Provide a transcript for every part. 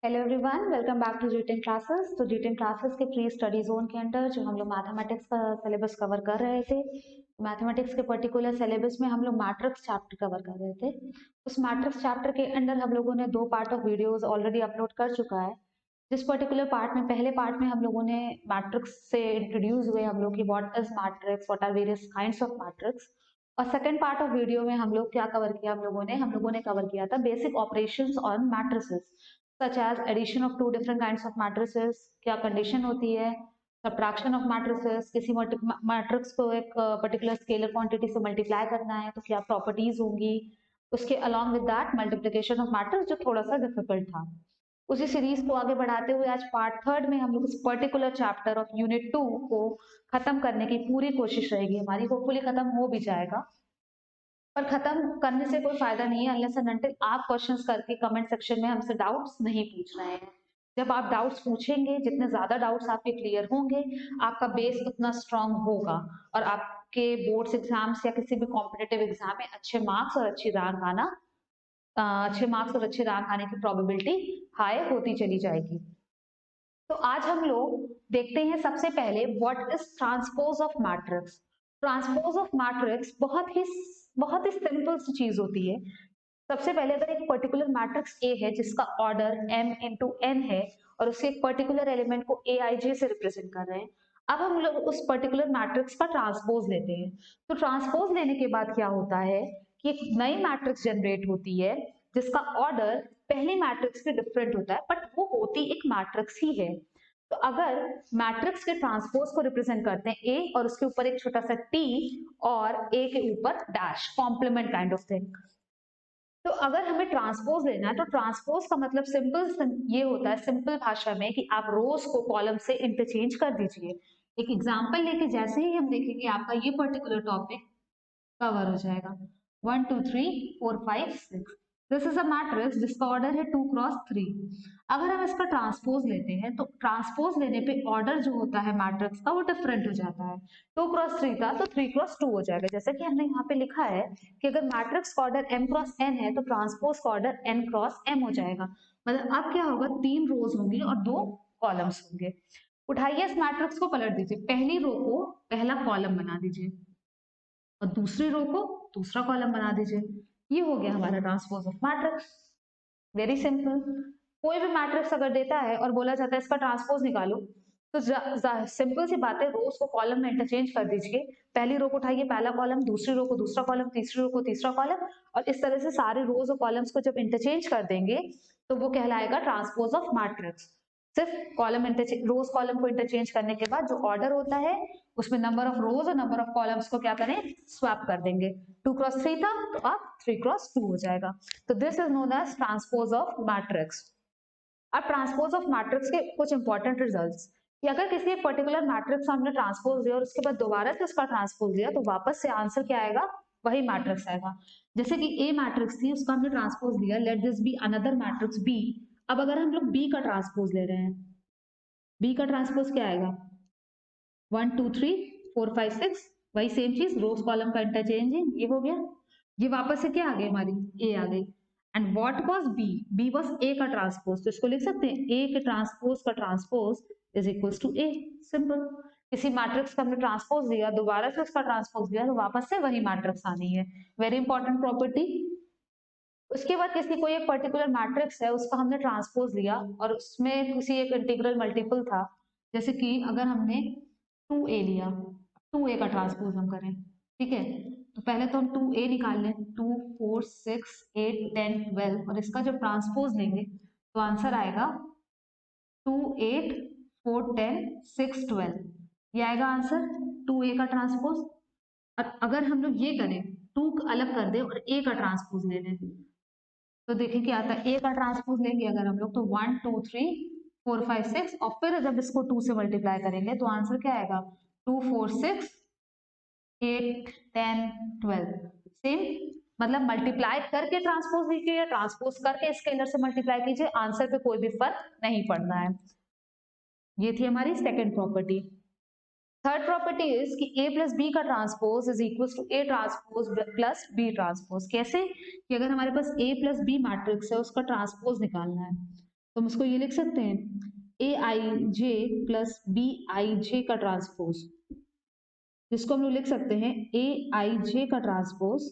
Hello everyone, welcome back to Jeeten classes. तो Jeeten classes के pre study zone के अंदर जो हम लोग मैथमेटिक्स का सिलेबस कवर कर रहे थे, मैथमेटिक्स के पर्टिकुलर सिलेबस में हम लोग मैट्रिक्स चैप्टर कवर कर रहे थे। उस मैट्रिक्स चैप्टर के अंदर हम लोगों ने 2 part of videos already upload कर चुका है। जिस पर्टिकुलर पार्ट में पहले पार्ट में हम लोगों ने मैट्रिक्स से इंट्रोड्यूस हुए हम लोग की what is matrix, what are various kinds of matrix. और सेकंड पार्ट ऑफ वीडियो में हम लोग क्या कवर किया, हम लोगों ने कवर किया था basic operations on matrices such as addition of two different kinds of matrices, क्या कंडीशन होती है, सब्ट्रैक्शन ऑफ मैट्रिसेस, किसी मैट्रिक्स को एक पर्टिकुलर स्केलर क्वांटिटी से मल्टीप्लाई करना है तो क्या प्रॉपर्टीज होंगी, उसके along with that multiplication of matrix जो थोड़ा सा डिफिकल्ट था। उसी सीरीज को आगे बढ़ाते हुए आज पार्ट थर्ड में हम लोग इस पर्टिकुलर चैप्टर ऑफ यूनिट 2 को खत्म करने की पूरी कोशिश रहेगी हमारी। होपफुली खत्म हो भी जाएगा, पर खत्म करने से कोई फायदा नहीं है अनलेस एंड अनटिल आप क्वेश्चंस करके कमेंट सेक्शन में हमसे डाउट्स नहीं पूछ रहे हैं। जब आप डाउट्स पूछेंगे, जितने ज्यादा डाउट्स आपके क्लियर होंगे, आपका बेस उतना स्ट्रांग होगा और आपके बोर्ड्स एग्जाम्स या किसी भी कॉम्पिटेटिव एग्जाम में अच्छे मार्क्स और अच्छे रैंक आने की प्रोबेबिलिटी हाई होती चली जाएगी। तो आज हम लोग देखते हैं सबसे पहले what is transpose of matrix. Transpose of matrix बहुत ही सिंपल सी चीज होती है। सबसे पहले अगर एक पर्टिकुलर मैट्रिक्स ए है जिसका ऑर्डर m इंटू n है और उसके एक पर्टिकुलर एलिमेंट को ए आई जे से रिप्रेजेंट कर रहे हैं, अब हम लोग उस पर्टिकुलर मैट्रिक्स का ट्रांसपोज लेते हैं। तो ट्रांसपोज लेने के बाद क्या होता है कि एक नई मैट्रिक्स जनरेट होती है जिसका ऑर्डर पहली मैट्रिक्स से डिफरेंट होता है, बट वो होती एक मैट्रिक्स ही है। तो अगर मैट्रिक्स के ट्रांसपोज को रिप्रेजेंट करते हैं ए और उसके ऊपर एक छोटा सा टी और ए के ऊपर dash, complement kind of thing. तो अगर हमें ट्रांसपोज लेना है तो ट्रांसपोज का मतलब सिंपल ये होता है, सिंपल भाषा में, कि आप रोज को कॉलम से इंटरचेंज कर दीजिए। एक एग्जांपल लेके जैसे ही हम देखेंगे आपका ये पर्टिकुलर टॉपिक कवर हो जाएगा। 1 2 3 4 5 6, दिस इज अ मैट्रिक्स जिसका ऑर्डर है 2 क्रॉस 3। अगर हम इसका ट्रांसपोज लेते हैं तो ट्रांसपोज लेने पे ऑर्डर जो होता है मैट्रिक्स का वो डिफरेंट हो जाता है। 2 क्रॉस 3 था तो 3 क्रॉस 2 हो जाएगा। जैसे कि हमने यहाँ पे लिखा है कि अगर मैट्रिक्स का ऑर्डर m क्रॉस n है तो ट्रांसपोज का ऑर्डर n क्रॉस m हो जाएगा। मतलब अब क्या होगा, 3 रोज होंगी और 2 कॉलम्स होंगे। उठाइए इस मैट्रिक्स को पलट दीजिए, पहली रो को पहला कॉलम बना दीजिए और दूसरी रो को दूसरा कॉलम बना दीजिए। ये हो गया हमारा transpose of matrix. Very simple. कोई भी मैट्रिक्स अगर देता है और बोला जाता है इसका ट्रांसपोज निकालो, तो सिंपल सी बात है, रोज को कॉलम में इंटरचेंज कर दीजिए। पहली रो को उठाइए पहला कॉलम, दूसरी रो को दूसरा कॉलम, तीसरी रो को तीसरा कॉलम, और इस तरह से सारे रोज और कॉलम्स को जब इंटरचेंज कर देंगे तो वो कहलाएगा ट्रांसपोज ऑफ मैट्रिक्स। सिर्फ रोज कॉलम को इंटरचेंज करने के बाद जो ऑर्डर होता है उसमें नंबर ऑफ रोज और नंबर ऑफ कॉलम्स को क्या करें, स्वैप कर देंगे। 2 क्रॉस 3 था तो अब 3 क्रॉस 2 हो जाएगा। तो this is known as transpose of matrix. अब ट्रांसपोज ऑफ मैट्रिक्स के कुछ इंपॉर्टेंट रिजल्ट्स, कि अगर किसी एक पर्टिकुलर मैट्रिक्स हमने ट्रांसपोज दिया और उसके बाद दोबारा से उसका ट्रांसपोज दिया तो वापस से आंसर क्या आएगा, वही मैट्रिक्स आएगा। जैसे कि ए मैट्रिक्स थी, उसका हमने ट्रांसपोज दिया, let this be another matrix B. अब अगर हम लोग बी का ट्रांसपोज ले रहे हैं, बी का ट्रांसपोज क्या आएगा, 1 2 3 4 5 6, वही सेम चीज, रोज कॉलम का इंटरचेंजिंग, ये हो गया। ये वापस से क्या आ गई, हमारी ए आ गई। And what was B, B was A का ट्रांसपोज, तो इसको लिख सकते हैं ए के ट्रांसपोज का transpose is equals to A. Simple. किसी मैट्रिक्स का हमने ट्रांसपोज दिया, दोबारा से उसका ट्रांसपोज दिया, तो वापस से वही मैट्रिक्स आनी है। Very important property. उसके बाद किसी कोई एक पर्टिकुलर मैट्रिक्स है, उसका हमने ट्रांसपोज लिया और उसमें किसी एक इंटीग्रल मल्टीपल था, जैसे कि अगर हमने 2a लिया, 2a का ट्रांसपोज हम करें, ठीक है, तो पहले तो हम 2a निकाल लें, 2 4 6 8 10 12, और इसका जब ट्रांसपोज लेंगे तो आंसर आएगा 2 8 4 10 6 12, ये आएगा आंसर 2a का ट्रांसपोज। और अगर हम लोग ये करें, 2 अलग कर दें और a का ट्रांसपोज ले लें, तो देखिए क्या आता है, ए का ट्रांसपोज लेंगे अगर हम लोग तो 1 2 3 4 5 6, और फिर जब इसको 2 से मल्टीप्लाई करेंगे तो आंसर क्या आएगा, 2 4 6 8 10 12। सेम, मतलब मल्टीप्लाई करके ट्रांसपोज लीजिए या ट्रांसपोज करके स्केलर से मल्टीप्लाई कीजिए, आंसर पे कोई भी फर्क नहीं पड़ना है। ये थी हमारी second property. Third property is कि a प्लस बी का transpose is equal to a transpose plus b transpose. कैसे, कि अगर हमारे पास a प्लस बी मैट्रिक्स है, उसका ट्रांसपोज निकालना है, तो हम उसको ये लिख सकते हैं ए आई जे प्लस बी आई जे का ट्रांसपोज, जिसको हम लोग लिख सकते हैं ए आई जे का ट्रांसपोज,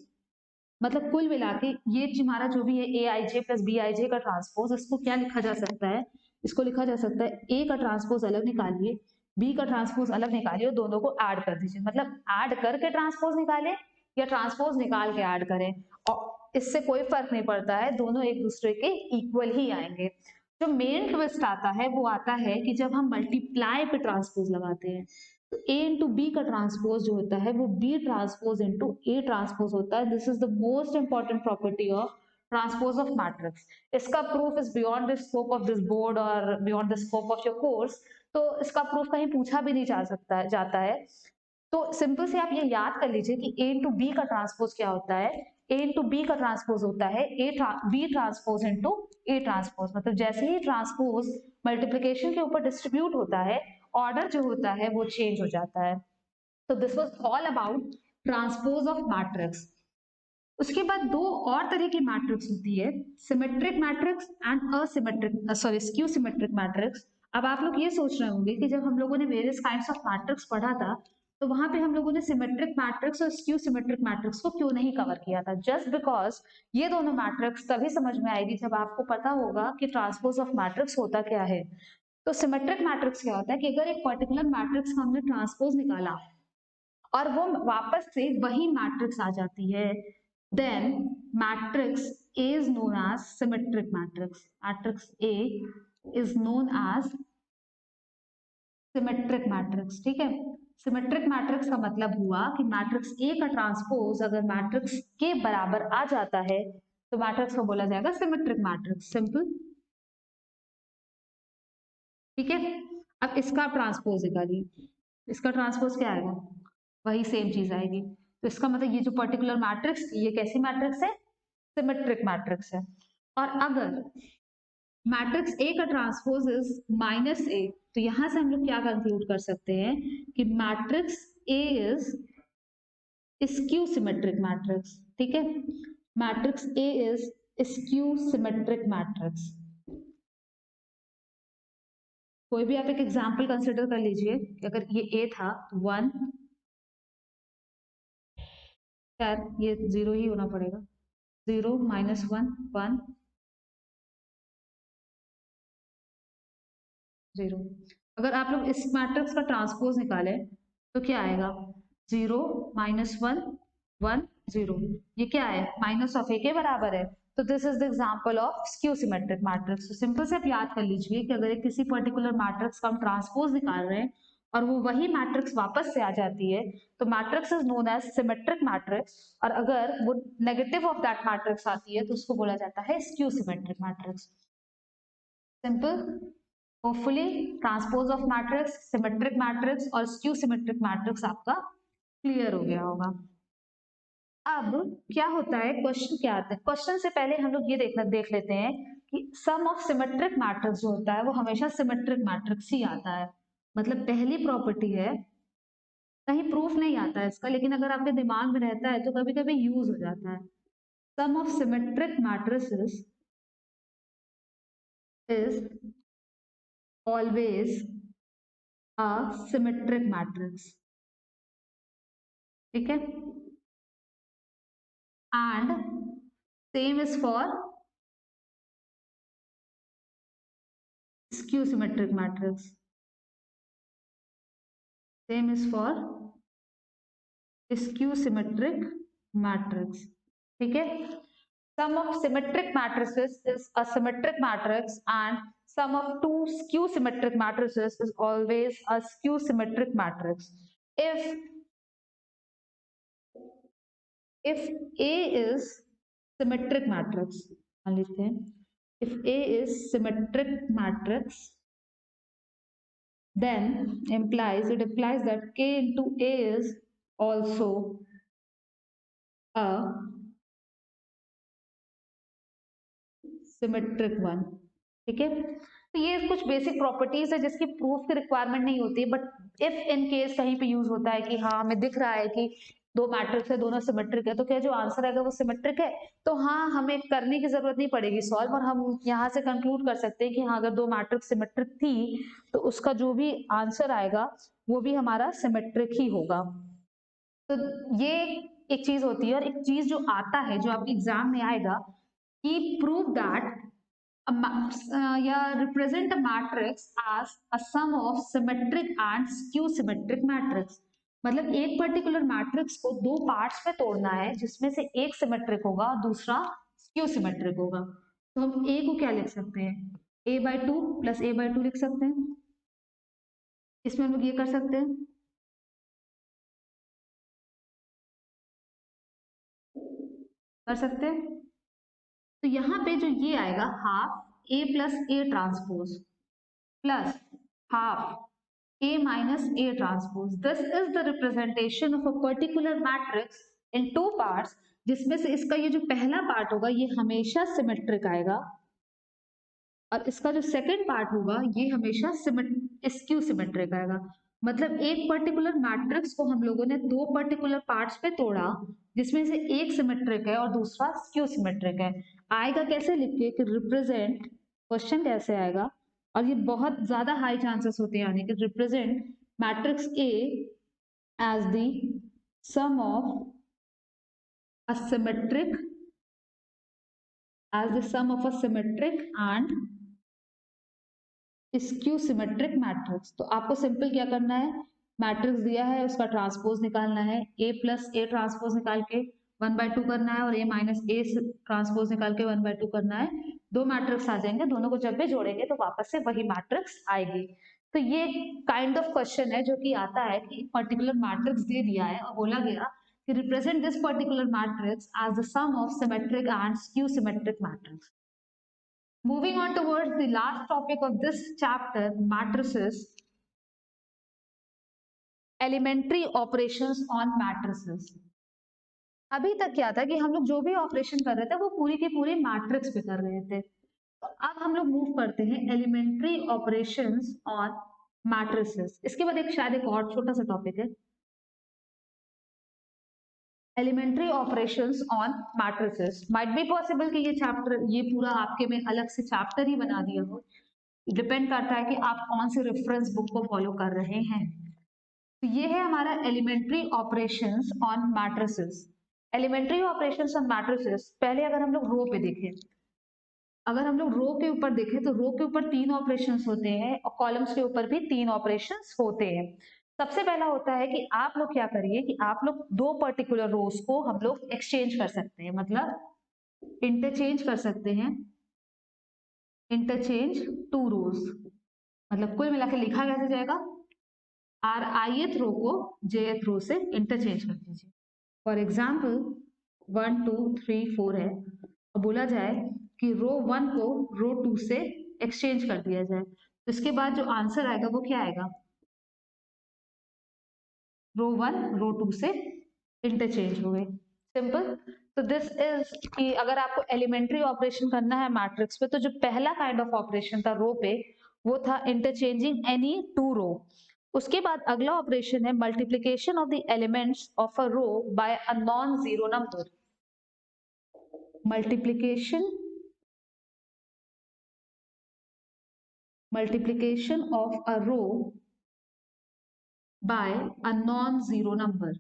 मतलब कुल मिला के ये हमारा जो भी है ए आई जे प्लस बी आई जे का ट्रांसपोज, इसको क्या लिखा जा सकता है, इसको लिखा जा सकता है ए का ट्रांसपोज अलग निकालिए, बी का ट्रांसपोज अलग निकालिए और दोनों को ऐड कर दीजिए, मतलब ऐड करके ट्रांसपोज निकालें या ट्रांसपोज निकाल के ऐड करें, और इससे कोई फर्क नहीं पड़ता है, दोनों एक दूसरे के इक्वल ही आएंगे। जो मेन ट्विस्ट आता है वो आता है कि जब हम मल्टीप्लाई पे ट्रांसपोज लगाते हैं, तो ए इंटू बी का ट्रांसपोज जो होता है वो B transpose into A transpose होता है। This is the most important property of transpose of matrix. इसका proof is beyond the scope of this board और beyond the scope of your course, तो इसका प्रूफ कहीं पूछा भी नहीं जा सकता जाता है। तो सिंपल से आप ये याद कर लीजिए कि ए इंटू बी का ट्रांसपोज क्या होता है, ए इंटू बी का ट्रांसपोज होता है B transpose into A transpose, मतलब जैसे ही ट्रांसपोज मल्टीप्लीकेशन के ऊपर डिस्ट्रीब्यूट होता है, ऑर्डर जो होता है वो चेंज हो जाता है। तो this was all about transpose of matrix. उसके बाद दो और तरह की मैट्रिक्स होती है, symmetric matrix and asymmetric skew symmetric matrix. अब आप लोग ये सोच रहे होंगे कि जब हम लोगों ने वेरियस काइंड्स ऑफ मैट्रिक्स पढ़ा था, तो वहां पे हम लोगों ने सिमेट्रिक मैट्रिक्स और स्क्यू सिमेट्रिक मैट्रिक्स को क्यों नहीं कवर किया था। जस्ट बिकॉज ये दोनों मैट्रिक्स तभी समझ में आएगी जब आपको पता होगा कि ट्रांसपोज ऑफ मैट्रिक्स होता क्या है। तो सिमेट्रिक मैट्रिक्स क्या होता है कि अगर एक पर्टिकुलर मैट्रिक्स का हमने ट्रांसपोज निकाला और वो वापस से वही मैट्रिक्स आ जाती है, then matrix A is known as symmetric matrix. Matrix A is known as symmetric matrix. ठीक है, सिमेट्रिक मैट्रिक्स का मतलब हुआ कि मैट्रिक्स ए का ट्रांसपोज अगर मैट्रिक्स के बराबर आ जाता है तो मैट्रिक्स को बोला जाएगा सिमेट्रिक मैट्रिक्स। सिंपल, ठीक है। अब इसका ट्रांसपोज निकालिए, इसका ट्रांसपोज क्या आएगा, वही सेम चीज आएगी। तो इसका मतलब ये जो पर्टिकुलर मैट्रिक्स, ये कैसी मैट्रिक्स है, सिमेट्रिक मैट्रिक्स है। और अगर मैट्रिक्स ए का ट्रांसपोज इज माइनस ए, तो यहां से हम लोग क्या कंक्लूड कर सकते हैं कि matrix A is skew symmetric matrix. ठीक है, matrix A is skew symmetric matrix. कोई भी आप एक एग्जांपल कंसिडर कर लीजिए, अगर ये ए था 1, खैर ये 0 ही होना पड़ेगा, 0 -1 1 0। अगर आप लोग इस मैट्रिक्स का ट्रांसपोज निकालें तो क्या आएगा, 0 -1 1 0, ये क्या है, माइनस ऑफ ए के बराबर है। तो this is the example of skew symmetric matrix. तो सिंपल से आप याद कर लीजिए कि अगर किसी पर्टिकुलर मैट्रिक्स का हम ट्रांसपोज निकाल रहे हैं और वो वही मैट्रिक्स वापस से आ जाती है, तो matrix is known as symmetric matrix. और अगर वो नेगेटिव ऑफ दैट मैट्रिक्स आती है तो उसको बोला जाता है skew symmetric matrix. Simple, hopefully transpose of matrix, symmetric matrix और स्क्यू सिमेट्रिक मैट्रिक्स आपका क्लियर हो गया होगा। अब क्या होता है, क्वेश्चन क्या आता है, क्वेश्चन से पहले हम लोग ये देख लेते हैं कि सम ऑफ सिमेट्रिक मैट्रिक्स जो होता है वो हमेशा सिमेट्रिक मैट्रिक्स ही आता है। मतलब पहली प्रॉपर्टी है, कहीं प्रूफ नहीं आता है इसका, लेकिन अगर आपके दिमाग में रहता है तो कभी कभी यूज हो जाता है। Sum of symmetric matrices is always a symmetric matrix। ठीक है, and same is for skew symmetric matrix, same is for skew symmetric matrix। ठीक है, sum of symmetric matrices is a symmetric matrix and sum of two skew symmetric matrices is always a skew symmetric matrix if A is symmetric matrix, मान लेते हैं, if A is symmetric matrix, then it implies that K into A is also a symmetric one। ठीक है, तो ये कुछ basic properties है जिसकी प्रूफ की रिक्वायरमेंट नहीं होती, बट इफ इन केस कहीं पे यूज होता है कि हाँ हमें दिख रहा है कि दो मैट्रिक्स है, दोनों सिमेट्रिक है, तो क्या जो आंसर आएगा वो सिमेट्रिक है? तो हाँ, हमें करने की जरूरत नहीं पड़ेगी सॉल्व, और हम यहाँ से कंक्लूड कर सकते हैं कि हाँ, अगर दो मैट्रिक्स सिमेट्रिक थी तो उसका जो भी आंसर आएगा वो भी हमारा सिमेट्रिक ही होगा। तो ये एक चीज होती है। और एक चीज जो आता है, जो आपके एग्जाम में आएगा, कि प्रूव दैट या represent a matrix as a sum of symmetric and skew symmetric matrix। मतलब एक पर्टिकुलर मैट्रिक्स को दो पार्ट्स में तोड़ना है, जिसमें से एक सिमेट्रिक होगा और दूसरा स्क्यू सिमेट्रिक होगा। तो हम ए को क्या लिख सकते हैं? a/2 प्लस a/2 लिख सकते हैं। इसमें हम लोग ये कर सकते हैं, कर सकते हैं। तो यहाँ पे जो ये आएगा half A plus A transpose plus half A minus A transpose. This is the representation of a particular matrix in two parts, जिसमें से इसका ये जो पहला पार्ट होगा ये हमेशा सिमेट्रिक आएगा, और इसका जो सेकंड पार्ट होगा ये हमेशा स्क्यू सिमेट्रिक आएगा। मतलब एक पर्टिकुलर मैट्रिक्स को हम लोगों ने दो पर्टिकुलर पार्ट्स पे तोड़ा, जिसमें से एक सिमेट्रिक है और दूसरा स्क्यू सिमेट्रिक है। आएगा कैसे लिख के कि रिप्रेजेंट, क्वेश्चन कैसे आएगा, और ये बहुत ज्यादा हाई चांसेस होते हैं यानी कि represent matrix A as the sum of a symmetric as the sum of a symmetric and skew symmetric matrix. तो आपको सिंपल क्या करना है, मैट्रिक्स दिया है उसका ट्रांसपोज निकालना है, a प्लस ए ट्रांसपोज निकाल के 1/2 करना है, और a माइनस ए ट्रांसपोज निकाल के 1/2 करना है। दो मैट्रिक्स आ जाएंगे, दोनों को जब भी जोड़ेंगे तो वापस से वही मैट्रिक्स आएगी। तो ये काइंड ऑफ क्वेश्चन है जो कि आता है कि पर्टिकुलर मैट्रिक्स दे दिया है और बोला गया कि represent this particular matrix as the sum of symmetric and skew symmetric matrix. Moving on towards the last topic of this chapter, matrices, elementary operations on matrices। अभी तक क्या था कि हम लोग जो भी ऑपरेशन कर रहे थे वो पूरी की पूरी मैट्रिक्स पे कर रहे थे। तो अब हम लोग मूव करते हैं एलिमेंट्री ऑपरेशंस ऑन मैट्रिसेस। इसके बाद एक शायद एक और छोटा सा टॉपिक है, elementary operations on matrices. Might be possible कि ये चैप्टर, ये पूरा आपके में अलग से चैप्टर ही बना दिया हो, डिपेंड करता है कि आप कौन से रेफरेंस बुक को फॉलो कर रहे हैं। तो ये है हमारा elementary operations on matrices. Elementary operations on matrices, पहले अगर हम लोग रो पे देखें, अगर हम लोग रो के ऊपर देखें तो रो के ऊपर तीन ऑपरेशंस होते हैं और कॉलम्स के ऊपर भी तीन ऑपरेशंस होते हैं। सबसे पहला होता है कि आप लोग क्या करिए कि आप लोग दो पर्टिकुलर रोज को हम लोग एक्सचेंज कर सकते हैं, मतलब इंटरचेंज कर सकते हैं, इंटरचेंज टू रोज। मतलब कुल मिला के लिखा कैसे जाएगा, आर आईएथ रो को जेएथ रो से इंटरचेंज कर दीजिए। फॉर एग्जाम्पल 1 2 3 4 है, और बोला जाए कि रो 1 को रो 2 से एक्सचेंज कर दिया जाए, तो इसके बाद जो आंसर आएगा वो क्या आएगा, रो 1 रो 2 से इंटरचेंज हो गए। सिंपल। तो दिस इज कि अगर आपको एलिमेंट्री ऑपरेशन करना है मैट्रिक्स पे, तो जो पहला काइंड ऑफ ऑपरेशन था रो पे वो था इंटरचेंजिंग एनी टू रो। उसके बाद अगला ऑपरेशन है multiplication of the elements of a row by a non zero number. Multiplication of a row by a non zero number.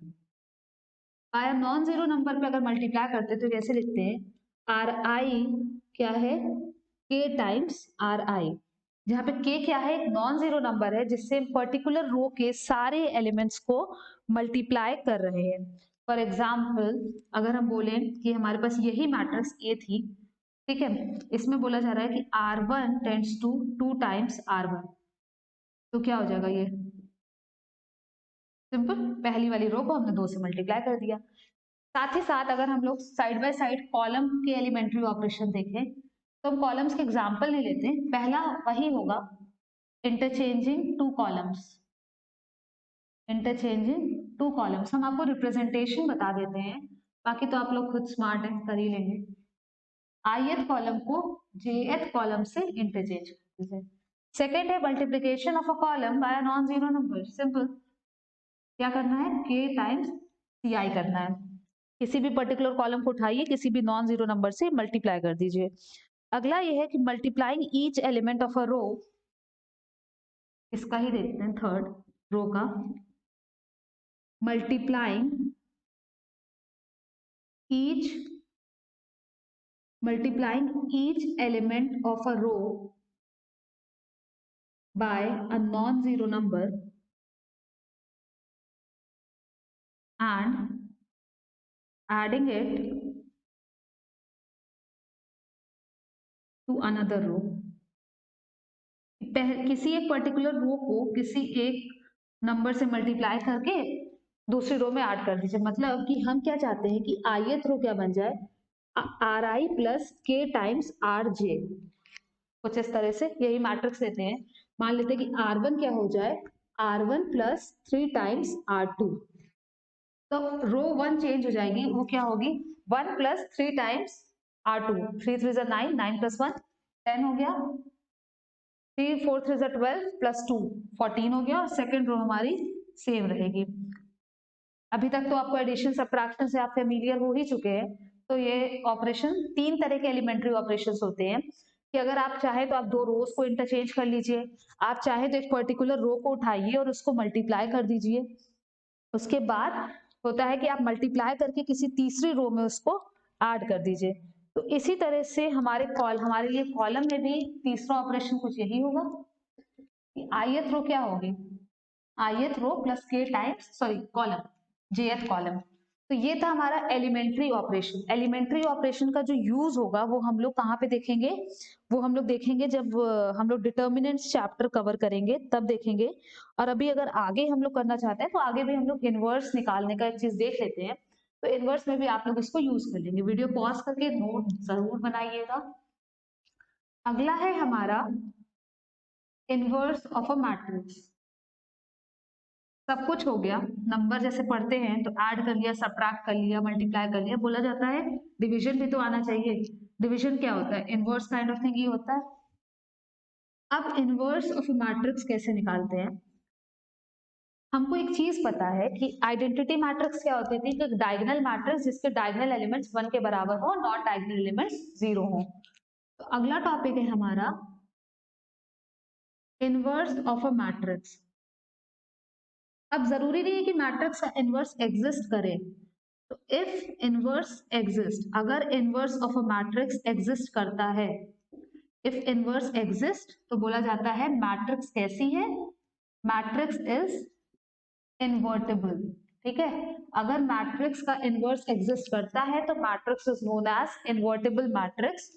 By a non zero number पे अगर मल्टीप्लाई करते तो कैसे लिखते हैं, आर आई क्या है, के टाइम्स आर आई, जहाँ पे k क्या है, एक नॉन जीरो नंबर है जिससे पर्टिकुलर रो के सारे एलिमेंट्स को मल्टीप्लाई कर रहे हैं। फॉर एग्जाम्पल अगर हम बोलें कि हमारे पास यही मैट्रिक्स A थी, ठीक है, इसमें बोला जा रहा है कि R1 tends to 2 times R1, तो क्या हो जाएगा ये, सिंपल, पहली वाली रो को हमने 2 से मल्टीप्लाई कर दिया। साथ ही साथ अगर हम लोग साइड बाय साइड कॉलम के एलिमेंट्री ऑपरेशन देखें तो हम कॉलम्स के एग्जाम्पल नहीं लेते, पहला वही होगा interchanging two columns. Interchanging two columns हम आपको रिप्रेजेंटेशन बता देते हैं, बाकी तो आप लोग खुद स्मार्ट हैं, कर ही लेंगे। ith कॉलम को jth कॉलम से इंटरचेंज कर दीजिए। सेकेंड है multiplication of a column by a non zero number. Simple, क्या करना है, k टाइम्स CI करना है। किसी भी पर्टिकुलर कॉलम को उठाइए, किसी भी नॉन जीरो नंबर से मल्टीप्लाई कर दीजिए। अगला ये है कि multiplying each element of a row, इसका ही देखते हैं थर्ड रो का। Multiplying each element of a row by a non-zero number and adding it to another row। किसी एक पर्टिकुलर रो को किसी एक नंबर से मल्टीप्लाई करके दूसरी रो में ऐड कर दीजिए। मतलब कि हम क्या चाहते हैं कि ith रो क्या बन जाए, ri plus k times rj, कुछ इस तरह से यही मैट्रिक्स लेते हैं। मान लेते हैं कि r1 क्या हो जाए, r1 प्लस 3 टाइम्स r2। तो रो 1 चेंज हो जाएगी, वो क्या होगी 1 प्लस 3 टाइम्स r2। 3 3 जा 9, 9 प्लस 1 10 हो गया, 3 4 3 जा 12 प्लस 2 14 हो गया। और सेकेंड रो हमारी सेम रहेगी। अभी तक तो आपको एडिशन सब्ट्रैक्शन से आप फेमिलियर हो ही चुके हैं। तो ये ऑपरेशन 3 तरह के एलिमेंट्री ऑपरेशंस होते हैं कि अगर आप चाहे तो आप दो रोज को इंटरचेंज कर लीजिए, आप चाहे तो एक पर्टिकुलर रो को उठाइए और उसको मल्टीप्लाई कर दीजिए। उसके बाद होता है कि आप मल्टीप्लाई करके किसी तीसरी रो में उसको ऐड कर दीजिए। तो इसी तरह से हमारे लिए कॉलम में भी तीसरा ऑपरेशन कुछ यही होगा कि ith रो क्या होगी, ith row plus k times column jth column. तो ये था हमारा एलिमेंट्री ऑपरेशन। एलिमेंट्री ऑपरेशन का जो यूज होगा वो हम लोग कहाँ पे देखेंगे, वो हम लोग देखेंगे जब हम लोग डिटर्मिनेंट्स चैप्टर कवर करेंगे तब देखेंगे। और अभी अगर आगे हम लोग करना चाहते हैं तो आगे भी हम लोग इनवर्स निकालने का एक चीज देख लेते हैं। तो इनवर्स में भी आप लोग इसको यूज कर लेंगे। वीडियो पॉज करके नोट जरूर बनाइएगा। अगला है हमारा इनवर्स ऑफ अ मैट्रिक्स। सब कुछ हो गया, नंबर जैसे पढ़ते हैं तो ऐड कर लिया, सब्ट्रैक्ट कर लिया, मल्टीप्लाई कर लिया, बोला जाता है डिवीजन भी तो आना चाहिए। डिवीजन क्या होता है, inverse kind of thing he होता है। अब इनवर्स ऑफ मैट्रिक्स कैसे निकालते हैं, हमको एक चीज पता है कि आइडेंटिटी मैट्रिक्स क्या होती थी कि डायगोनल मैट्रिक्स जिसके डायगोनल एलिमेंट्स 1 के बराबर हो, नॉन डायगोनल एलिमेंट्स 0 हो। तो अगला टॉपिक है हमारा इनवर्स ऑफ अ मैट्रिक्स। अब जरूरी नहीं है कि मैट्रिक्स का इनवर्स एग्जिस्ट करे। तो इफ इनवर्स एग्जिस्ट, अगर inverse of a matrix exist करता है, इफ इनवर्स एग्जिस्ट तो बोला जाता है मैट्रिक्स कैसी है, मैट्रिक्स इज इनवर्टिबल। ठीक है, अगर मैट्रिक्स का इनवर्स एग्जिस्ट करता है तो matrix is known as invertible matrix.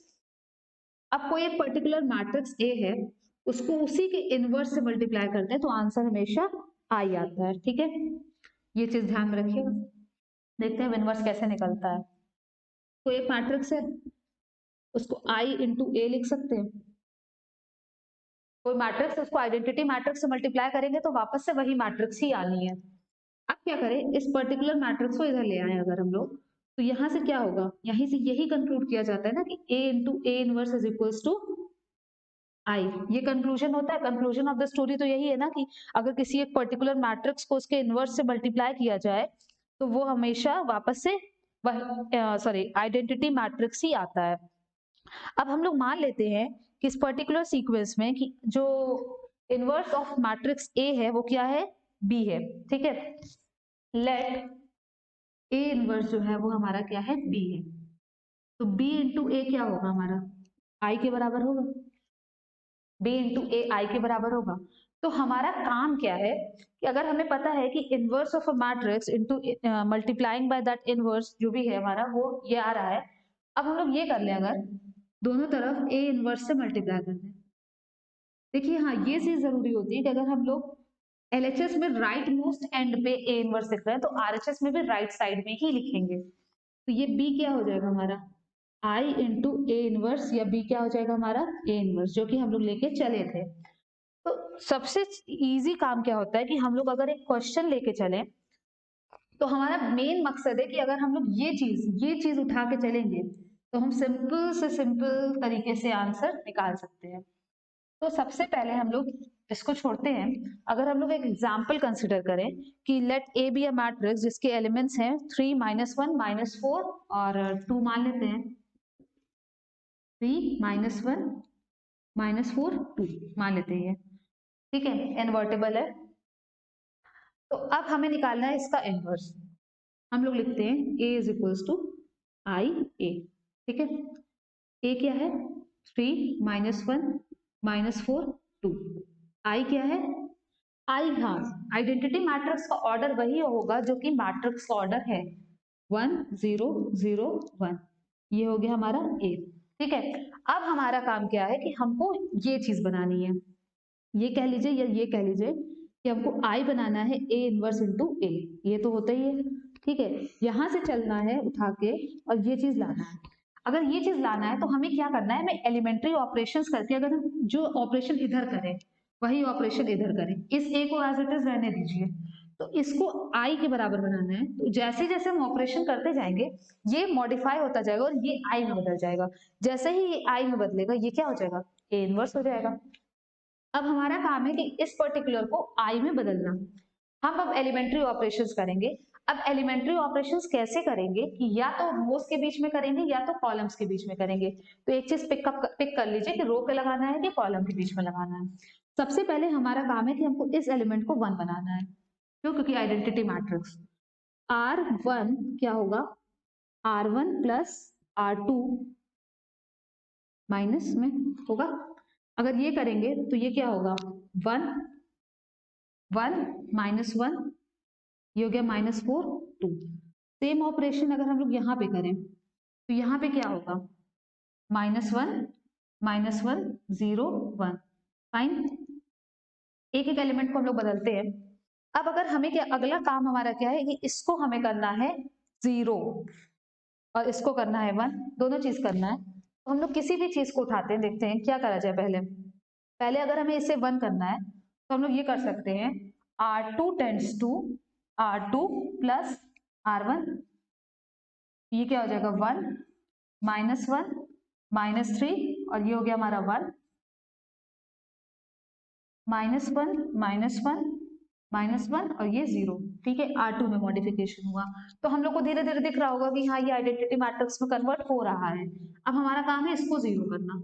अब कोई एक पर्टिकुलर मैट्रिक्स ए है, उसको उसी के इनवर्स से मल्टीप्लाई करते हैं तो आंसर हमेशा आई आता है। ठीक है, ये चीज ध्यान में रखिएगा। देखते हैं इनवर्स कैसे निकलता है। कोई एक मैट्रिक्स है, उसको आई इंटू ए लिख सकते हैं। कोई मैट्रिक्स, उसको आइडेंटिटी मैट्रिक्स से मल्टीप्लाई करेंगे तो वापस से वही मैट्रिक्स ही आनी है। अब क्या करें, इस पर्टिकुलर मैट्रिक्स को इधर ले आए अगर हम लोग, तो यहाँ से क्या होगा, यहीं से यही कंक्लूड किया जाता है ना कि a into A inverse is equals to I. ये कंक्लूजन होता है। कंक्लूजन ऑफ द स्टोरी तो यही है ना कि अगर किसी एक पर्टिकुलर मैट्रिक्स को उसके इनवर्स से मल्टीप्लाई किया जाए तो वो हमेशा वापस से आइडेंटिटी मैट्रिक्स ही आता है। अब हम लोग मान लेते हैं कि इस पर्टिकुलर सीक्वेंस में कि जो इनवर्स ऑफ मैट्रिक्स ए है वो क्या है, बी है। ठीक है, लेट ए इनवर्स जो है वो हमारा क्या है, बी है। तो बी इंटू ए क्या होगा हमारा, आई के बराबर होगा। बी इंटू ए आई के बराबर होगा। तो हमारा काम क्या है कि अगर हमें पता है कि inverse of a matrix into multiplying by that inverse जो भी है हमारा वो ये आ रहा है। अब हम लोग ये कर लें, अगर दोनों तरफ ए इनवर्स से मल्टीप्लाई कर दें। देखिए हाँ, ये चीज जरूरी होती है कि अगर हम लोग LHS में राइट मोस्ट एंड पे ए इनवर्स लिख रहे हैं तो RHS में भी राइट साइड में ही लिखेंगे। तो ये बी क्या हो जाएगा हमारा, आई इंटू ए इनवर्स, या बी क्या हो जाएगा हमारा, ए इनवर्स, जो कि हम लोग लेके चले थे। तो सबसे इजी काम क्या होता है कि हम लोग अगर एक क्वेश्चन लेके चले तो हमारा मेन मकसद है कि अगर हम लोग ये चीज उठा के चलेंगे तो हम सिंपल से सिंपल तरीके से आंसर निकाल सकते हैं। तो सबसे पहले हम लोग इसको छोड़ते हैं, अगर हम लोग एक एग्जाम्पल कंसिडर करें कि let A be a matrix जिसके एलिमेंट्स हैं 3 -1 -4 और 2 मान लेते हैं, 3 -1 -4 2 मान लेते हैं, ठीक है, इनवर्टेबल है। तो अब हमें निकालना है इसका इनवर्स। हम लोग लिखते हैं a इज इक्वल्स टू आई ए, ठीक है। a क्या है 3 -1 -4 2, i क्या है आई, हाँ, आइडेंटिटी मैट्रिक्स का ऑर्डर वही होगा जो कि मैट्रिक्स का ऑर्डर है 1 0 0 1, ये हो गया हमारा a, ठीक है। अब हमारा काम क्या है कि हमको ये चीज बनानी है, ये कह लीजिए या ये कह लीजिए कि हमको I बनाना है A इनवर्स इंटू A, ये तो होता ही है, ठीक है। यहां से चलना है उठा के और ये चीज लाना है। अगर ये चीज लाना है तो हमें क्या करना है, हमें एलिमेंट्री ऑपरेशंस करके अगर हम जो ऑपरेशन इधर करें वही ऑपरेशन इधर करें, इस A को एज इट इज रहने दीजिए, तो इसको I के बराबर बनाना है। तो जैसे जैसे हम ऑपरेशन करते जाएंगे ये मॉडिफाई होता जाएगा और ये I में बदल जाएगा। जैसे ही ये I में बदलेगा ये क्या हो जाएगा, A इनवर्स हो जाएगा। अब हमारा काम है कि इस पर्टिकुलर को आई में बदलना। हम अब एलिमेंट्री ऑपरेशंस करेंगे। अब एलिमेंट्री ऑपरेशंस कैसे करेंगे कि या तो रोज के बीच में करेंगे या तो कॉलम्स के बीच में करेंगे। तो एक चीज पिक कर लीजिए कि रो पे लगाना है कि कॉलम के बीच में लगाना है। सबसे पहले हमारा काम है कि हमको इस एलिमेंट को 1 बनाना है, क्यों, क्योंकि आइडेंटिटी मैट्रिक्स R1 क्या होगा, R1 प्लस R2 माइनस में होगा। अगर ये करेंगे तो ये क्या होगा 1 1 -1, ये हो गया -4 2। सेम ऑपरेशन अगर हम लोग यहाँ पे करें तो यहाँ पे क्या होगा -1 -1 0 1, फाइन। एक एक एलिमेंट को हम लोग बदलते हैं। अब अगर हमें क्या, अगला काम हमारा क्या है कि इसको हमें करना है 0 और इसको करना है 1, दोनों चीज करना है। तो हम लोग किसी भी चीज को उठाते हैं, देखते हैं क्या करा जाए। पहले पहले अगर हमें इसे 1 करना है तो हम लोग ये कर सकते हैं R2 tends to R2 plus R1, ये क्या हो जाएगा 1 -1 -3 और ये हो गया हमारा 1 -1 -1 और ये 0, ठीक है। R2 में मॉडिफिकेशन हुआ तो हम लोग को धीरे धीरे दिख रहा होगा कि हाँ ये आइडेंटिटी मैट्रिक्स में कन्वर्ट हो रहा है। अब हमारा काम है इसको 0 करना।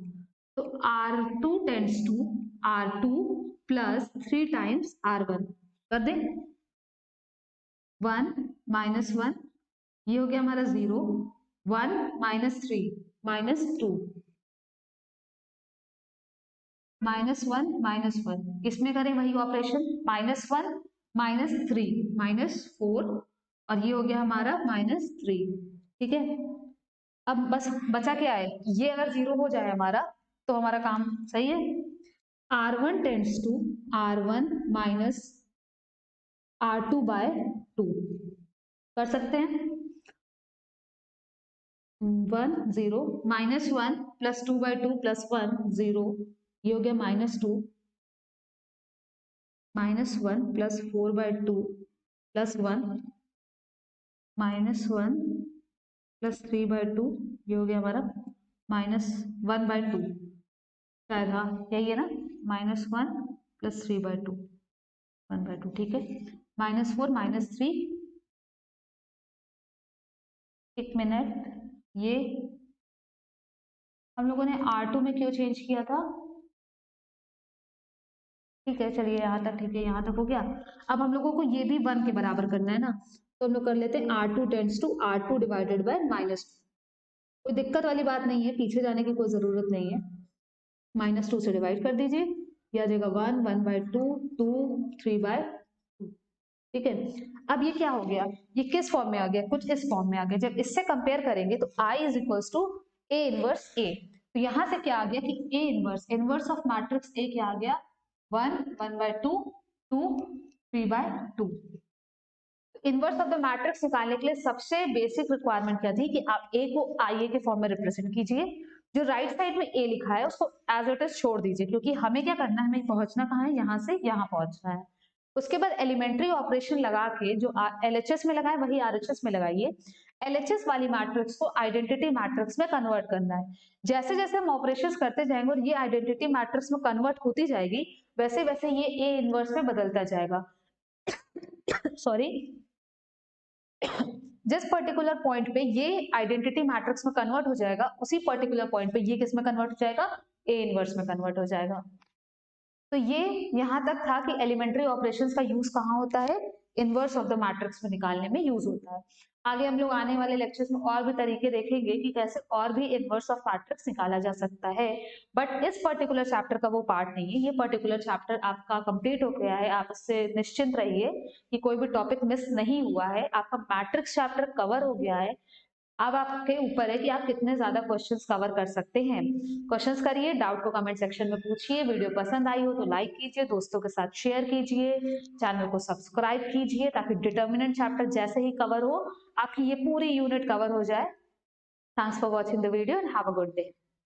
तो R2 tends to R2 plus 3 times R1 कर दे, 1 -1, ये हो गया हमारा 0 1 -3 -2 -1 -1, इसमें करें वही ऑपरेशन -1 -3 -4 और ये हो गया हमारा -3, ठीक है। अब बस बचा क्या है, ये अगर 0 हो जाए हमारा तो हमारा काम सही है। R1 tends to R1 minus R2 bye 2 कर सकते हैं, 1 0 -1 प्लस 2 बाय 2 प्लस 1 0, ये हो गया -2 -1 plus 4 by 2 plus 1 -1 plus 3 by 2, ये हो गया हमारा -1 बाय 2, शायद हाँ यही है ना, -1 प्लस 3 बाय 2 1 बाय 2, ठीक है। -4 -3, एक मिनट, ये हम लोगों ने R2 में क्यों चेंज किया था, ठीक है चलिए यहाँ तक, ठीक है यहाँ तक हो गया। अब हम लोगों को ये भी 1 के बराबर करना है ना, तो हम लोग कर लेते हैं R2 tends to R2 divided by -2। कोई दिक्कत वाली बात नहीं है, पीछे जाने की कोई जरूरत नहीं है, -2 से डिवाइड कर दीजिए, ये आ जाएगा 1 1 बाय 2 2 3 बाय 2, ठीक है। अब ये क्या हो गया, ये किस फॉर्म में आ गया, कुछ इस फॉर्म में आ गया। जब इससे कंपेयर करेंगे तो I is equals to A inverse A, तो यहां से क्या आ गया कि A inverse of matrix A क्या आ गया 1 1 by 2 2 3 by 2। Inverse of the matrix निकालने के लिए सबसे बेसिक रिक्वायरमेंट क्या थी कि आप A को IA के फॉर्म में रिप्रेजेंट कीजिए, जो राइट साइड में A लिखा है उसको एज इट इज छोड़ दीजिए, क्योंकि हमें क्या करना है, हमें पहुंचना कहाँ है, यहाँ से यहाँ पहुंचना है। उसके बाद एलिमेंट्री ऑपरेशन लगा के जो LHS में लगाए वही RHS में लगाइए। एलएचएस वाली मैट्रिक्स को आइडेंटिटी मैट्रिक्स में कन्वर्ट करना है। जैसे जैसे हम ऑपरेशंस करते जाएंगे और ये आइडेंटिटी मैट्रिक्स में कन्वर्ट होती जाएगी, वैसे वैसे ये ए इनवर्स में बदलता जाएगा। सॉरी, जिस पर्टिकुलर पॉइंट पे ये आइडेंटिटी मैट्रिक्स में कन्वर्ट हो जाएगा, उसी पर्टिकुलर पॉइंट पे ये किस में कन्वर्ट हो जाएगा, ए इनवर्स में कन्वर्ट हो जाएगा। तो ये यहां तक था कि एलिमेंट्री ऑपरेशंस का यूज कहाँ होता है, इनवर्स ऑफ द मैट्रिक्स में निकालने में यूज होता है। आगे हम लोग आने वाले लेक्चर्स में और भी तरीके देखेंगे कि कैसे और भी इनवर्स ऑफ मैट्रिक्स निकाला जा सकता है, बट इस पर्टिकुलर चैप्टर का वो पार्ट नहीं है। ये पर्टिकुलर चैप्टर आपका कंप्लीट हो गया है, आप इससे निश्चिंत रहिए कि कोई भी टॉपिक मिस नहीं हुआ है, आपका मैट्रिक्स चैप्टर कवर हो गया है। अब आपके ऊपर है कि आप कितने ज्यादा क्वेश्चंस कवर कर सकते हैं। क्वेश्चंस करिए, डाउट को कमेंट सेक्शन में पूछिए, वीडियो पसंद आई हो तो लाइक कीजिए, दोस्तों के साथ शेयर कीजिए, चैनल को सब्सक्राइब कीजिए ताकि डिटर्मिनेंट चैप्टर जैसे ही कवर हो आपकी ये पूरी यूनिट कवर हो जाए। Thanks for watching the video and have a good day.